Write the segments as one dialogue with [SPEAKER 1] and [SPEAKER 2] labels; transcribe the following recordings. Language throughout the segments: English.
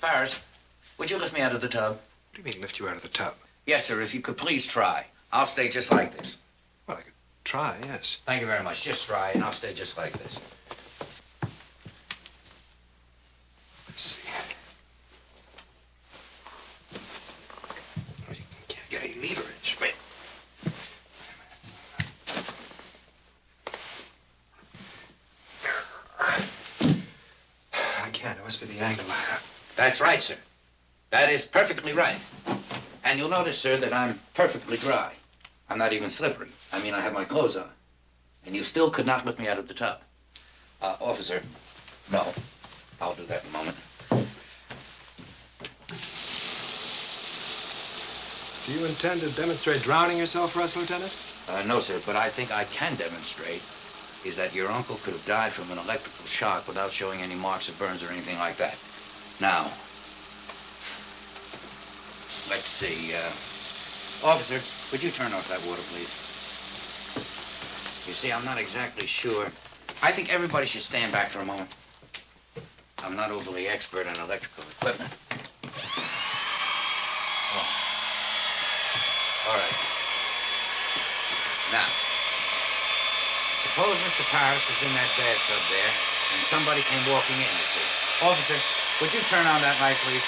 [SPEAKER 1] Paris, would you lift me out of the tub?
[SPEAKER 2] What do you mean, lift you out of the tub?
[SPEAKER 1] Yes, sir, if you could please try. I'll stay just like this.
[SPEAKER 2] Well, I could try, yes.
[SPEAKER 1] Thank you very much. Just try, and I'll stay just like this.
[SPEAKER 2] Let's see. Oh, you can't get any leverage. Wait. I can't. It must be the angle.
[SPEAKER 1] That's right, sir. That is perfectly right. And you'll notice, sir, that I'm perfectly dry. I'm not even slippery. I mean, I have my clothes on. And you still could not lift me out of the tub. Officer, no. I'll do that in a moment.
[SPEAKER 2] Do you intend to demonstrate drowning yourself for us, Lieutenant?
[SPEAKER 1] No, sir, but I think I can demonstrate is that your uncle could have died from an electrical shock without showing any marks of burns or anything like that. Now, let's see. Officer, would you turn off that water, please? You see, I'm not exactly sure. I think everybody should stand back for a moment. I'm not overly expert on electrical equipment. Oh. All right. Now, suppose Mr. Paris was in that bathtub there, and somebody came walking in, you see. Officer, would you turn on that light, please?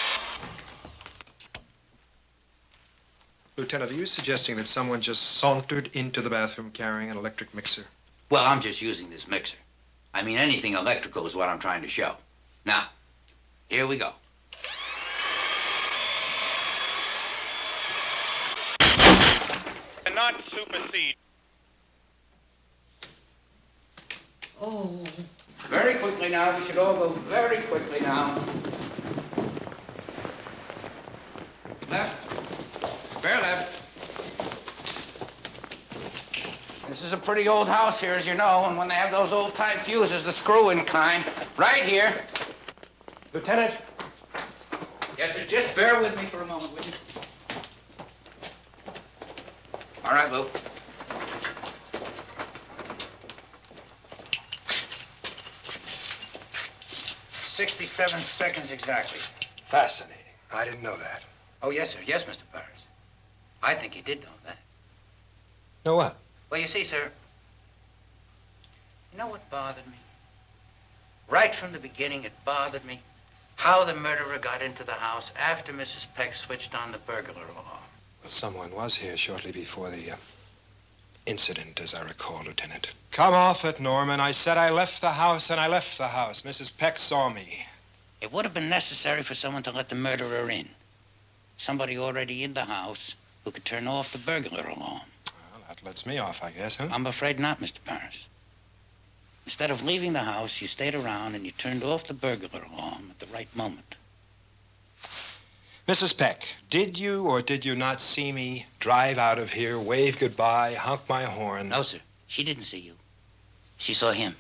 [SPEAKER 2] Lieutenant, are you suggesting that someone just sauntered into the bathroom carrying an electric mixer?
[SPEAKER 1] Well, I'm just using this mixer. I mean, anything electrical is what I'm trying to show. Now, here we go.
[SPEAKER 3] Cannot supersede.
[SPEAKER 1] Oh. Very quickly now. We should all go very quickly now. Left. Bear left. This is a pretty old house here, as you know, and when they have those old tight fuses, the screw-in kind, right here.
[SPEAKER 2] Lieutenant?
[SPEAKER 1] Yes, sir. Just bear with me for a moment, will you? All right, Lou. "67 seconds exactly.
[SPEAKER 2] Fascinating. I didn't know that.
[SPEAKER 1] Oh, yes, sir. Yes, Mr. Paris. I think you did know that.
[SPEAKER 2] Know what?
[SPEAKER 1] Well, you see, sir, you know what bothered me? Right from the beginning, it bothered me how the murderer got into the house after Mrs. Peck switched on the burglar alarm.
[SPEAKER 2] Well, someone was here shortly before the incident, as I recall, Lieutenant. Come off it, Norman. I said I left the house, and I left the house. Mrs. Peck saw me.
[SPEAKER 1] It would have been necessary for someone to let the murderer in. Somebody already in the house who could turn off the burglar alarm.
[SPEAKER 2] Well, that lets me off, I guess, huh?
[SPEAKER 1] I'm afraid not, Mr. Paris. Instead of leaving the house, you stayed around and you turned off the burglar alarm at the right moment.
[SPEAKER 2] Mrs. Peck, did you or did you not see me drive out of here, wave goodbye, honk my horn?
[SPEAKER 1] No, sir. She didn't see you. She saw him.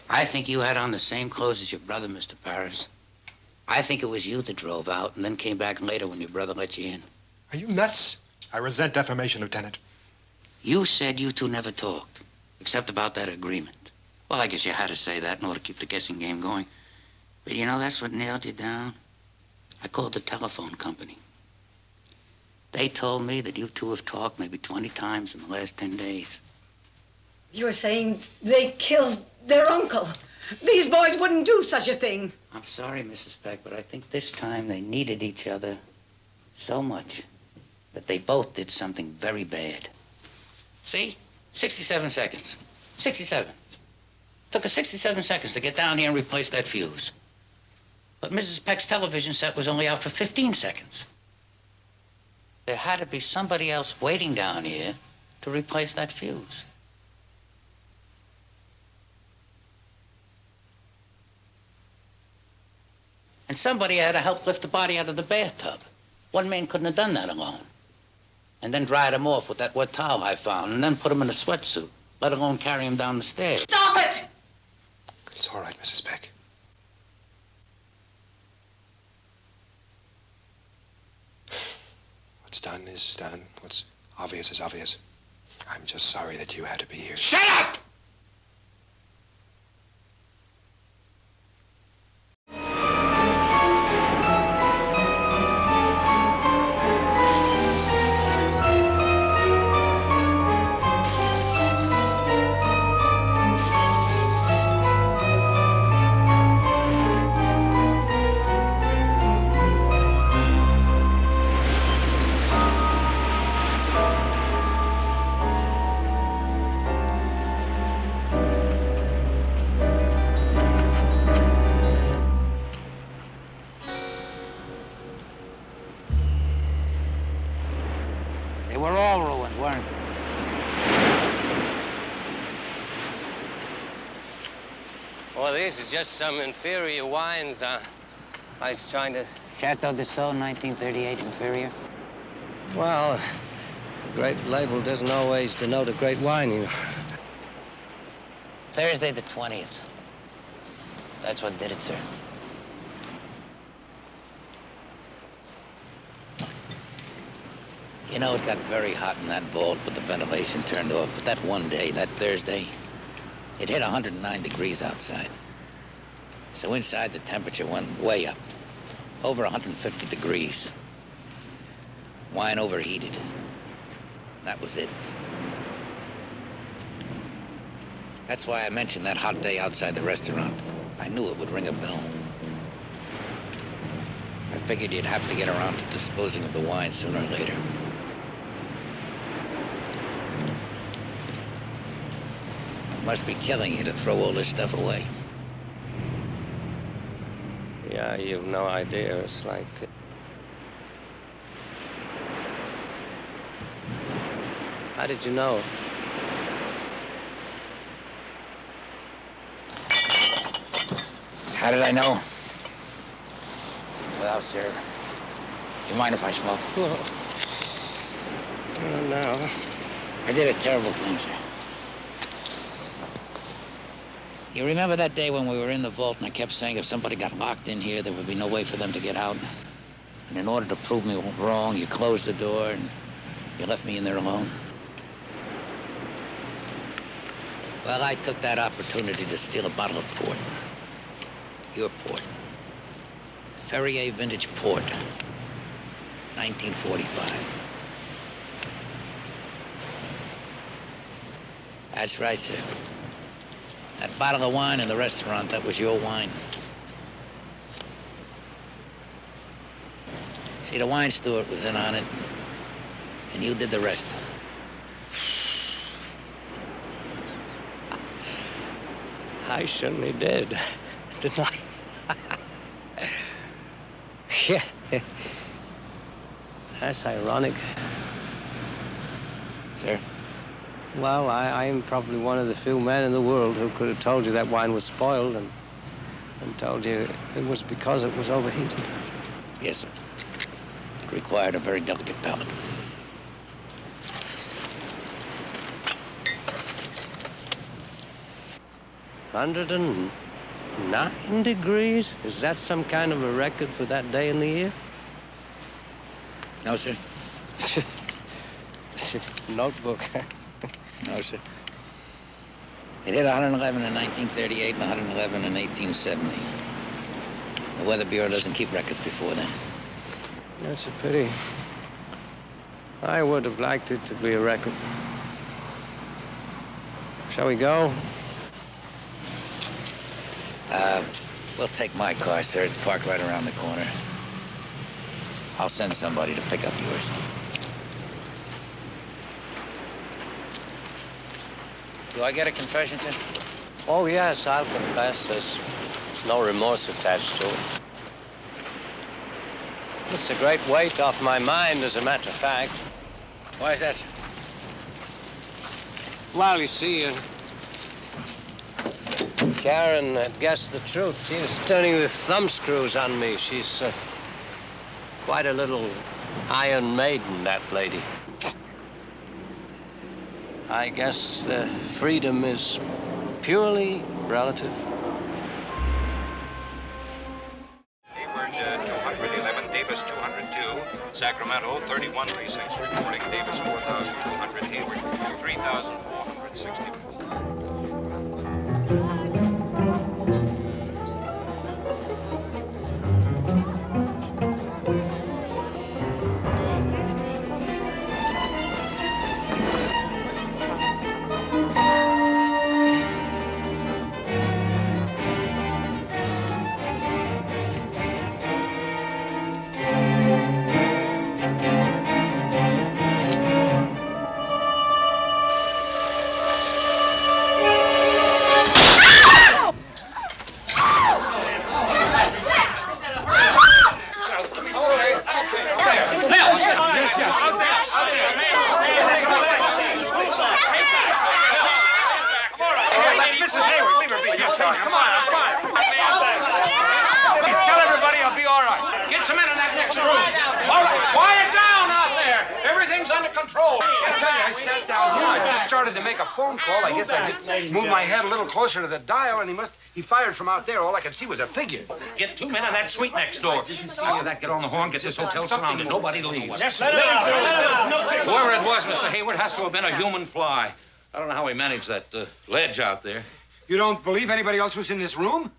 [SPEAKER 1] I think you had on the same clothes as your brother, Mr. Paris. I think it was you that drove out and then came back later when your brother let you in.
[SPEAKER 2] Are you nuts? I resent defamation, Lieutenant.
[SPEAKER 1] You said you two never talked, except about that agreement. Well, I guess you had to say that in order to keep the guessing game going. But you know, that's what nailed you down. I called the telephone company. They told me that you two have talked maybe 20 times in the last 10 days.
[SPEAKER 4] You're saying they killed their uncle. These boys wouldn't do such a thing.
[SPEAKER 1] I'm sorry, Mrs. Peck, but I think this time they needed each other so much that they both did something very bad. See? 67 seconds. 67. Took us 67 seconds to get down here and replace that fuse. But Mrs. Peck's television set was only out for 15 seconds. There had to be somebody else waiting down here to replace that fuse. And somebody had to help lift the body out of the bathtub. One man couldn't have done that alone. And then dried him off with that wet towel I found, and then put him in a sweatsuit, let alone carry him down the stairs.
[SPEAKER 4] Stop it!
[SPEAKER 2] It's all right, Mrs. Peck. What's done is done. What's obvious is obvious. I'm just sorry that you had to be here.
[SPEAKER 1] Shut up!
[SPEAKER 3] these are just some inferior wines. I was trying to...
[SPEAKER 1] Chateau de Sceaux, 1938, inferior.
[SPEAKER 3] Well, a great label doesn't always denote a great wine, you know.
[SPEAKER 1] Thursday the 20th. That's what did it, sir. You know, it got very hot in that vault with the ventilation turned off, but that one day, that Thursday, it hit 109 degrees outside. So inside the temperature went way up, over 150 degrees. Wine overheated. That was it. That's why I mentioned that hot day outside the restaurant. I knew it would ring a bell. I figured you'd have to get around to disposing of the wine sooner or later. It must be killing you to throw all this stuff away.
[SPEAKER 3] Yeah, you've no idea. It's like... How did you know?
[SPEAKER 1] How did I know? Well, sir, do you mind if I smoke?
[SPEAKER 3] Oh, no.
[SPEAKER 1] I did a terrible thing, sir. You remember that day when we were in the vault and I kept saying if somebody got locked in here, there would be no way for them to get out? And in order to prove me wrong, you closed the door and you left me in there alone? Well, I took that opportunity to steal a bottle of port. Your port. Ferrier Vintage Port. 1945. That's right, sir. That bottle of wine in the restaurant, that was your wine. See, the wine steward was in on it, and you did the rest.
[SPEAKER 3] I certainly did, didn't I? Yeah. That's ironic.
[SPEAKER 1] Sir?
[SPEAKER 3] Well, I am probably one of the few men in the world who could have told you that wine was spoiled and told you it was because it was overheated.
[SPEAKER 1] Yes, sir. It required a very delicate palate.
[SPEAKER 3] $109 degrees? Is that some kind of a record for that day in the year?
[SPEAKER 1] No, sir.
[SPEAKER 3] Notebook.
[SPEAKER 1] No, sir. It hit 111 in 1938 and 111 in 1870. The Weather Bureau doesn't keep records before then.
[SPEAKER 3] That's a pity. I would have liked it to be a record. Shall we go?
[SPEAKER 1] We'll take my car, sir. It's parked right around the corner. I'll send somebody to pick up yours. Do I get a confession, sir?
[SPEAKER 3] Oh, yes, I'll confess. There's no remorse attached to it. It's a great weight off my mind, as a matter of fact.
[SPEAKER 1] Why is that, sir?
[SPEAKER 3] Well, you see, Karen had guessed the truth. She was turning the thumbscrews on me. She's quite a little Iron Maiden, that lady. I guess freedom is purely relative.
[SPEAKER 5] Hayward, 211, Davis, 202, Sacramento, 31 precincts reporting, Davis, 4,200, Hayward, 3,460.
[SPEAKER 6] Quiet down out there. Everything's under control.
[SPEAKER 2] I tell you, I sat down here. I just started to make a phone call. I guess I just moved my head a little closer to the dial, and he fired from out there. All I could see was a figure.
[SPEAKER 6] Get 2 men in that suite next door. After that, get on the horn, get this hotel surrounded. Nobody leaves. Whoever it was, Mr. Hayward, has to have been a human fly. I don't know how he managed that ledge out there.
[SPEAKER 2] You don't believe anybody else was in this room?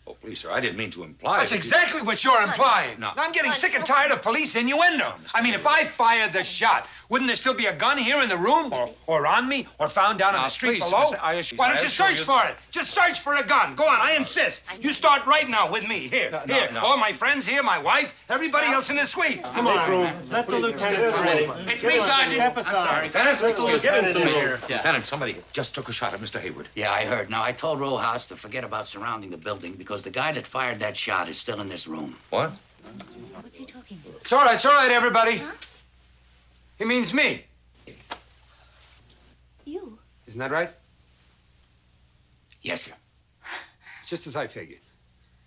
[SPEAKER 6] Oh, please, sir, I didn't mean to imply
[SPEAKER 2] That's
[SPEAKER 6] that
[SPEAKER 2] exactly what you're implying.
[SPEAKER 6] No.
[SPEAKER 2] I'm getting sick and tired of police innuendo. I mean, if I fired the shot, wouldn't there still be a gun here in the room? Or on me? Or found down on the street
[SPEAKER 6] please,
[SPEAKER 2] below?
[SPEAKER 6] Mr.
[SPEAKER 2] Why don't you search for it? Just search for a gun. Go on, I insist. You start right now with me. Here, here.
[SPEAKER 6] no.
[SPEAKER 2] All my friends here, my wife, everybody else in the suite.
[SPEAKER 7] Come on. Let the lieutenant ready.
[SPEAKER 6] It's me, Sergeant.
[SPEAKER 7] I'm sorry.
[SPEAKER 6] Lieutenant, excuse
[SPEAKER 7] Get
[SPEAKER 6] me.
[SPEAKER 7] in here.
[SPEAKER 6] Lieutenant, somebody just took a shot at Mr. Hayward.
[SPEAKER 1] Yeah, I heard. Now, I told row house to forget about surrounding the building because the guy that fired that shot is still in this room.
[SPEAKER 6] What?
[SPEAKER 8] What's he talking about?
[SPEAKER 2] It's all right, everybody. He means me.
[SPEAKER 8] You?
[SPEAKER 2] Isn't that right?
[SPEAKER 1] Yes, sir.
[SPEAKER 2] It's just as I figured.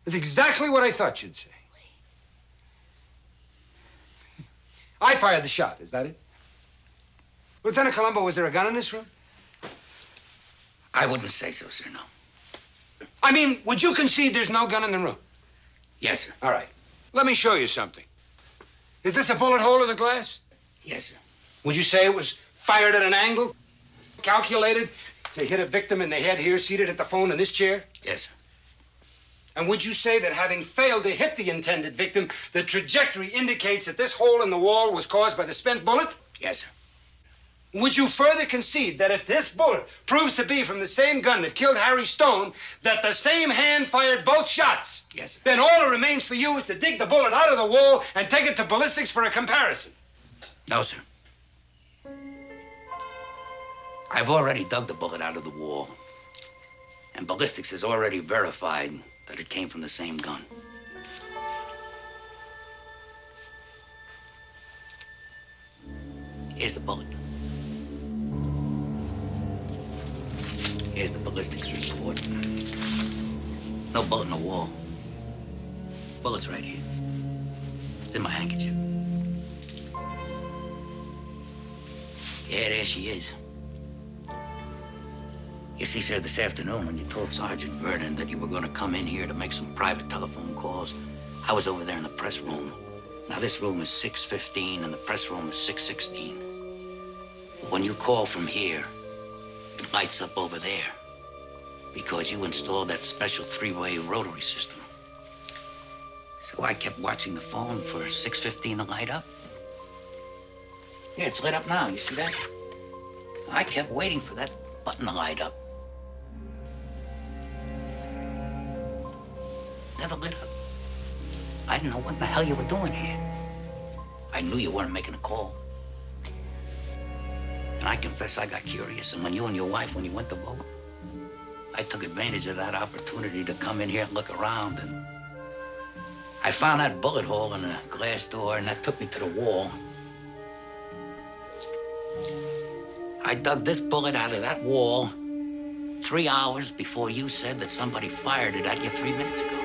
[SPEAKER 2] That's exactly what I thought you'd say. I fired the shot, is that it? Lieutenant Columbo, was there a gun in this room?
[SPEAKER 1] I wouldn't say so, sir, no.
[SPEAKER 2] I mean, would you concede there's no gun in the room?
[SPEAKER 1] Yes, sir.
[SPEAKER 2] All right. Let me show you something. Is this a bullet hole in the glass?
[SPEAKER 1] Yes, sir.
[SPEAKER 2] Would you say it was fired at an angle, calculated to hit a victim in the head here, seated at the phone in this chair?
[SPEAKER 1] Yes, sir.
[SPEAKER 2] And would you say that having failed to hit the intended victim, the trajectory indicates that this hole in the wall was caused by the spent bullet?
[SPEAKER 1] Yes, sir.
[SPEAKER 2] Would you further concede that if this bullet proves to be from the same gun that killed Harry Stone, that the same hand fired both shots?
[SPEAKER 1] Yes, sir.
[SPEAKER 2] Then all that remains for you is to dig the bullet out of the wall and take it to ballistics for a comparison.
[SPEAKER 1] No, sir. I've already dug the bullet out of the wall. And ballistics has already verified that it came from the same gun. Here's the bullet. Here's the ballistics report. No bullet in the wall. Bullet's right here. It's in my handkerchief. Yeah, there she is. You see, sir, this afternoon when you told Sergeant Vernon that you were going to come in here to make some private telephone calls, I was over there in the press room. Now, this room is 615 and the press room is 616. When you call from here, it lights up over there because you installed that special three-way rotary system. So I kept watching the phone for 615 to light up. Here, it's lit up now. You see that? I kept waiting for that button to light up. Never lit up. I didn't know what the hell you were doing here. I knew you weren't making a call. And I confess I got curious. And when you and your wife, when you went to vote, I took advantage of that opportunity to come in here and look around. And I found that bullet hole in the glass door, and that took me to the wall. I dug this bullet out of that wall 3 hours before you said that somebody fired it at you 3 minutes ago.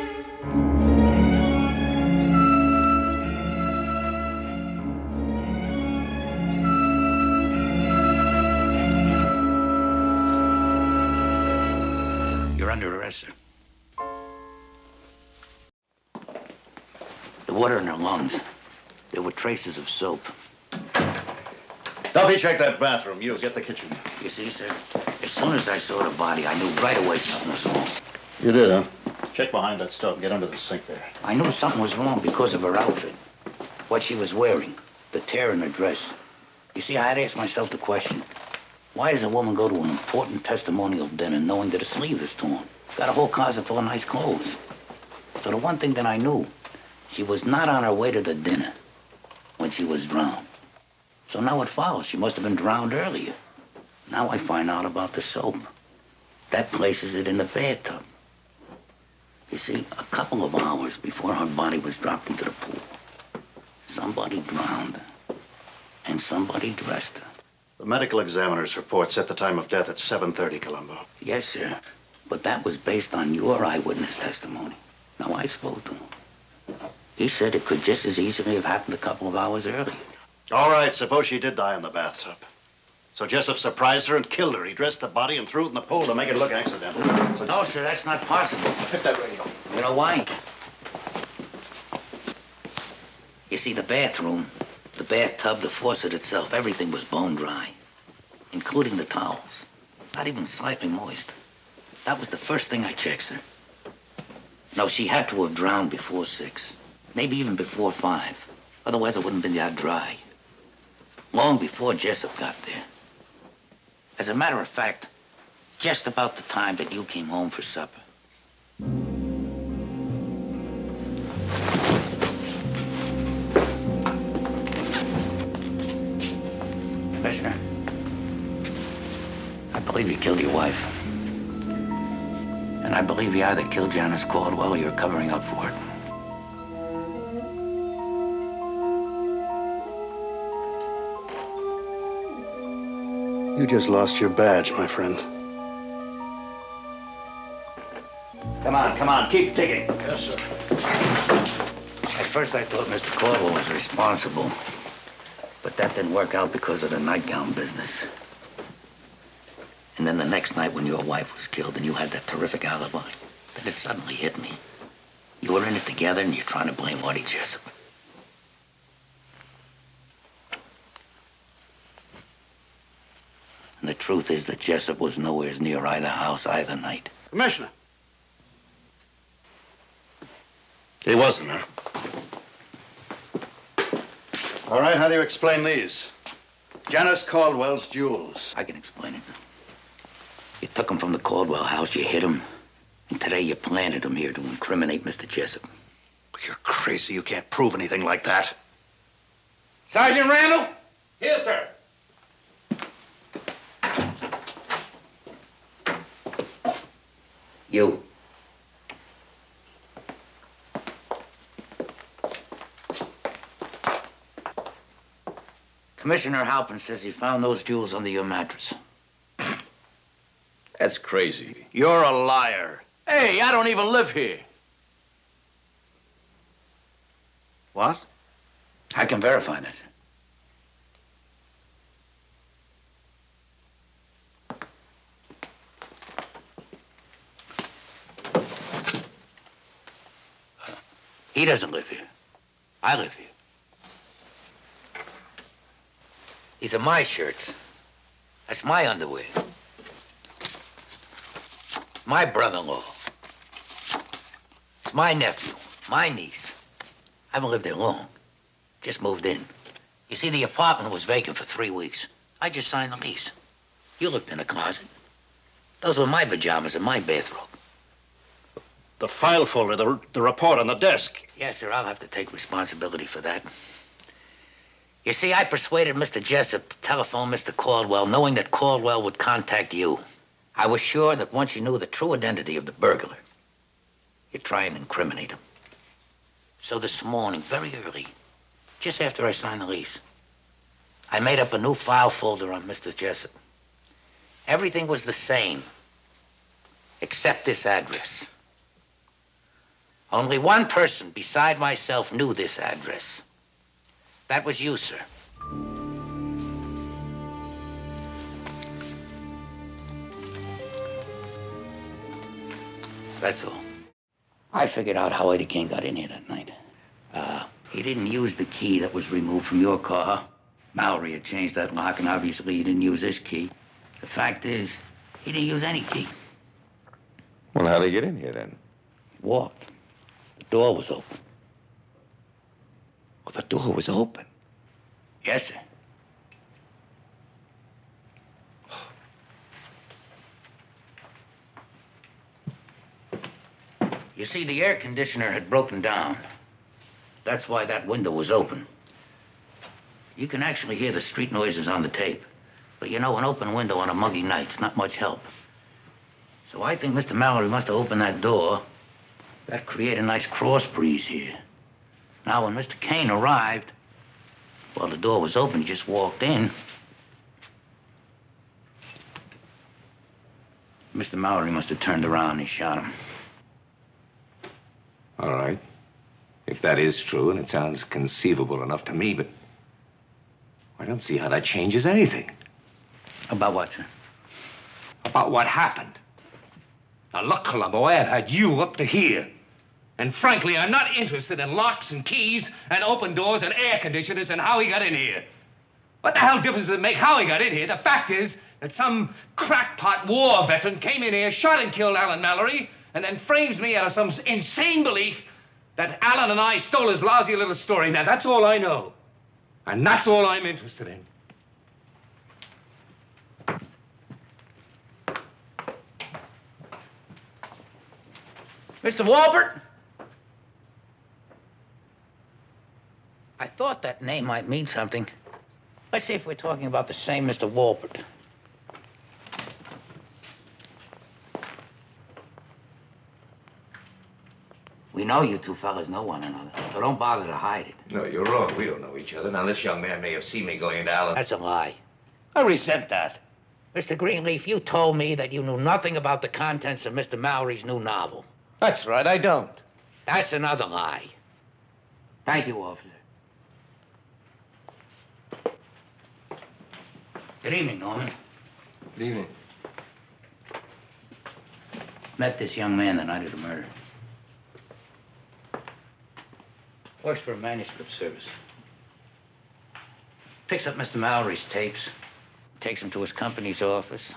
[SPEAKER 1] You're under arrest, sir. The water in her lungs, there were traces of soap.
[SPEAKER 9] Duffy, check that bathroom. You, get the kitchen.
[SPEAKER 1] You see, sir, as soon as I saw the body, I knew right away something was wrong.
[SPEAKER 9] You did, huh? Check behind that stove. Get under the sink there.
[SPEAKER 1] I knew something was wrong because of her outfit, what she was wearing, the tear in her dress. You see, I had asked myself the question, why does a woman go to an important testimonial dinner knowing that a sleeve is torn? Got a whole closet full of nice clothes. So the one thing that I knew, she was not on her way to the dinner when she was drowned. So now it follows. She must have been drowned earlier. Now I find out about the soap. That places it in the bathtub. You see, a couple of hours before her body was dropped into the pool, somebody drowned her, and somebody dressed her.
[SPEAKER 9] The medical examiner's report set the time of death at 7:30, Columbo.
[SPEAKER 1] Yes, sir. But that was based on your eyewitness testimony. Now, I spoke to him. He said it could just as easily have happened a couple of hours earlier.
[SPEAKER 9] All right, suppose she did die in the bathtub. So Jessup surprised her and killed her. He dressed the body and threw it in the pool to make it look accidental.
[SPEAKER 1] No, sir, that's not possible.
[SPEAKER 7] Hit that radio.
[SPEAKER 1] You know why? You see, the bathroom, the bathtub, the faucet itself, everything was bone dry, including the towels. Not even slightly moist. That was the first thing I checked, sir. No, she had to have drowned before 6. Maybe even before 5. Otherwise, it wouldn't have been that dry. Long before Jessup got there. As a matter of fact, just about the time that you came home for supper. Commissioner, I believe you killed your wife. And I believe you either killed Janice Caldwell or you're covering up for it.
[SPEAKER 9] You just lost your badge, my friend. Come on, keep digging.
[SPEAKER 7] Yes, sir.
[SPEAKER 1] At first I thought Mr. Caldwell was responsible, but that didn't work out because of the nightgown business. And then the next night when your wife was killed and you had that terrific alibi, then it suddenly hit me. You were in it together and you're trying to blame Artie Jessup. And the truth is that Jessup was nowhere near either house either night.
[SPEAKER 9] Commissioner. He wasn't, huh? All right, how do you explain these? Janice Caldwell's jewels.
[SPEAKER 1] I can explain it. You took them from the Caldwell house, you hid them, and today you planted them here to incriminate Mr. Jessup.
[SPEAKER 9] You're crazy. You can't prove anything like that.
[SPEAKER 1] Sergeant Randall?
[SPEAKER 7] Here, sir.
[SPEAKER 1] You. Commissioner Halpin says he found those jewels under your mattress.
[SPEAKER 10] That's crazy.
[SPEAKER 9] You're a liar.
[SPEAKER 10] Hey, I don't even live here.
[SPEAKER 9] What?
[SPEAKER 1] I can verify that. He doesn't live here. I live here. These are my shirts. That's my underwear. My brother-in-law. It's my nephew, my niece. I haven't lived there long. Just moved in. You see, the apartment was vacant for 3 weeks. I just signed the lease. You looked in the closet. Those were my pajamas and my bathrobe.
[SPEAKER 9] The file folder, the report on the desk.
[SPEAKER 1] Yes, sir, I'll have to take responsibility for that. You see, I persuaded Mr. Jessup to telephone Mr. Caldwell, knowing that Caldwell would contact you. I was sure that once you knew the true identity of the burglar, you'd try and incriminate him. So this morning, very early, just after I signed the lease, I made up a new file folder on Mr. Jessup. Everything was the same, except this address. Only one person beside myself knew this address. That was you, sir. That's all. I figured out how Eddie King got in here that night. He didn't use the key that was removed from your car. Mallory had changed that lock, and obviously he didn't use this key. The fact is, he didn't use any key.
[SPEAKER 10] Well, how'd he get in here then?
[SPEAKER 1] He walked. The door was open.
[SPEAKER 10] Well, the door was open.
[SPEAKER 1] Yes, sir. You see, the air conditioner had broken down. That's why that window was open. You can actually hear the street noises on the tape. But you know, an open window on a muggy night's not much help. So I think Mr. Mallory must have opened that door. That created a nice cross breeze here. Now, when Mr. Kane arrived, well, the door was open. He just walked in. Mr. Mallory must have turned around and he shot him.
[SPEAKER 10] All right. If If that is true, and it sounds conceivable enough to me, but I don't see how that changes anything.
[SPEAKER 1] About what, sir?
[SPEAKER 10] About what happened. Now, look, Columbo, I have had you up to here. And frankly, I'm not interested in locks and keys and open doors and air conditioners and how he got in here. What the hell difference does it make how he got in here? The fact is that some crackpot war veteran came in here, shot and killed Alan Mallory, and then frames me out of some insane belief that Alan and I stole his lousy little story. Now, that's all I know. And that's all I'm interested in.
[SPEAKER 1] Mr. Walbert? I thought that name might mean something. Let's see if we're talking about the same Mr. Walbert. We know you two fellas know one another, so don't bother to hide it.
[SPEAKER 10] No, you're wrong. We don't know each other. Now, this young man may have seen me going into Alan.
[SPEAKER 1] That's a lie. I resent that. Mr. Greenleaf, you told me that you knew nothing about the contents of Mr. Mallory's new novel.
[SPEAKER 10] That's right, I don't.
[SPEAKER 1] That's another lie. Thank you, officer. Good evening, Norman.
[SPEAKER 11] Good evening.
[SPEAKER 1] Met this young man the night of the murder. Works for a manuscript service. Picks up Mr. Mallory's tapes, takes them to his company's office.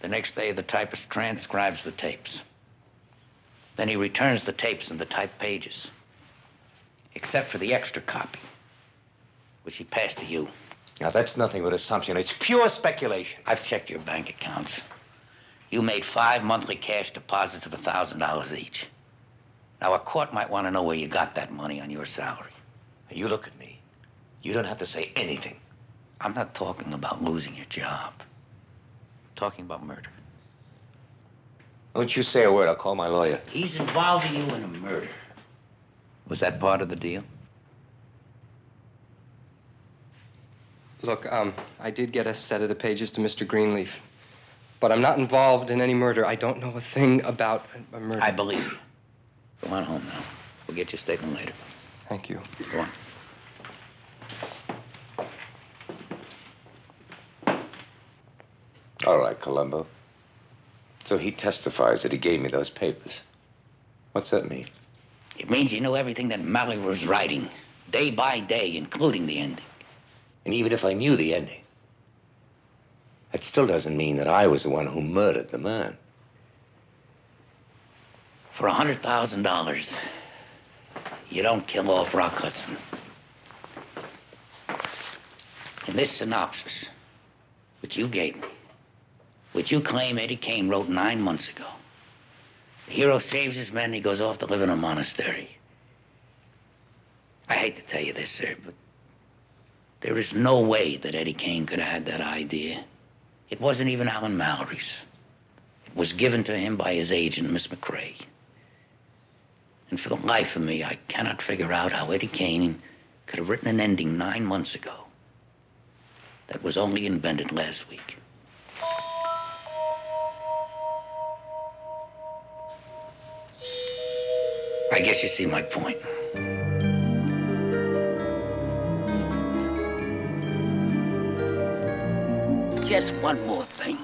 [SPEAKER 1] The next day, the typist transcribes the tapes. Then he returns the tapes and the typed pages, except for the extra copy, which he passed to you.
[SPEAKER 10] Now, that's nothing but assumption. It's pure speculation.
[SPEAKER 1] I've checked your bank accounts. You made 5 monthly cash deposits of $1,000 each. Now, a court might want to know where you got that money on your salary.
[SPEAKER 10] Now, you look at me. You don't have to say anything.
[SPEAKER 1] I'm not talking about losing your job. I'm talking about murder.
[SPEAKER 10] Don't you say a word. I'll call my lawyer.
[SPEAKER 1] He's involving you in a murder. Was that part of the deal?
[SPEAKER 11] Look, I did get a set of the pages to Mr. Greenleaf, but I'm not involved in any murder. I don't know a thing about a murder.
[SPEAKER 1] I believe you. Go on home now. We'll get your statement later.
[SPEAKER 11] Thank you.
[SPEAKER 1] Go on.
[SPEAKER 10] All right, Columbo. So he testifies that he gave me those papers. What's that mean?
[SPEAKER 1] It means you knew everything that Mallory was writing, day by day, including the ending.
[SPEAKER 10] And even if I knew the ending, that still doesn't mean that I was the one who murdered the man.
[SPEAKER 1] For $100,000, you don't kill off Rock Hudson. In this synopsis, which you gave me, which you claim Eddie Kane wrote 9 months ago, the hero saves his men and he goes off to live in a monastery. I hate to tell you this, sir, but there is no way that Eddie Kane could have had that idea. It wasn't even Alan Mallory's. It was given to him by his agent, Miss McCrae. And for the life of me, I cannot figure out how Eddie Kane could have written an ending 9 months ago that was only invented last week. I guess you see my point. Just one more thing.